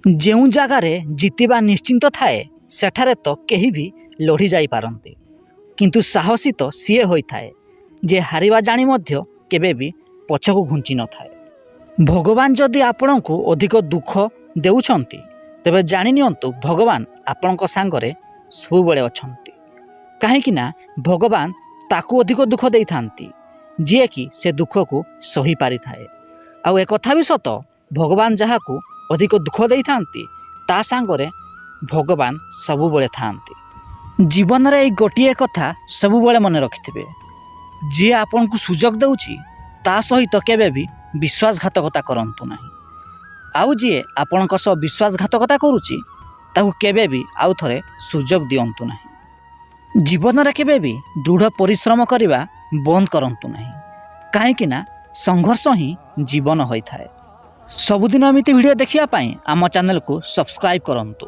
ଯେଉଁ ଜାଗାରେ ଜିତିବା ନିଶ୍ଚିନ୍ତ ଥାଏ ସେଠାରେ ତ କେହି ବି ଲଢ଼ି ଯାଇପାରନ୍ତି, କିନ୍ତୁ ସାହସୀ ତ ସିଏ ହୋଇଥାଏ ଯେ ହାରିବା ଜାଣି ମଧ୍ୟ କେବେ ବି ପଛକୁ ଘୁଞ୍ଚି ନଥାଏ। ଭଗବାନ ଯଦି ଆପଣଙ୍କୁ ଅଧିକ ଦୁଃଖ ଦେଉଛନ୍ତି ତେବେ ଜାଣିନିଅନ୍ତୁ ଭଗବାନ ଆପଣଙ୍କ ସାଙ୍ଗରେ ସବୁବେଳେ ଅଛନ୍ତି। କାହିଁକି ନା ଭଗବାନ ତାକୁ ଅଧିକ ଦୁଃଖ ଦେଇଥାନ୍ତି ଯିଏକି ସେ ଦୁଃଖକୁ ସହିପାରିଥାଏ। ଆଉ ଏକଥା ବି ସତ, ଭଗବାନ ଯାହାକୁ ଅଧିକ ଦୁଃଖ ଦେଇଥାନ୍ତି ତା ସାଙ୍ଗରେ ଭଗବାନ ସବୁବେଳେ ଥାଆନ୍ତି। ଜୀବନରେ ଏଇ ଗୋଟିଏ କଥା ସବୁବେଳେ ମନେ ରଖିଥିବେ, ଯିଏ ଆପଣଙ୍କୁ ସୁଯୋଗ ଦେଉଛି ତା ସହିତ କେବେ ବି ବିଶ୍ୱାସଘାତକତା କରନ୍ତୁ ନାହିଁ। ଆଉ ଯିଏ ଆପଣଙ୍କ ସହ ବିଶ୍ୱାସଘାତକତା କରୁଛି ତାକୁ କେବେ ବି ଆଉ ଥରେ ସୁଯୋଗ ଦିଅନ୍ତୁ ନାହିଁ। ଜୀବନରେ କେବେ ବି ଦୃଢ଼ ପରିଶ୍ରମ କରିବା ବନ୍ଦ କରନ୍ତୁ ନାହିଁ, କାହିଁକି ନା ସଂଘର୍ଷ ହିଁ ଜୀବନ ହୋଇଥାଏ। ସବୁଦିନ ଏମିତି ଭିଡ଼ିଓ ଦେଖିବା ପାଇଁ ଆମ ଚ୍ୟାନେଲକୁ ସବସ୍କ୍ରାଇବ୍ କରନ୍ତୁ।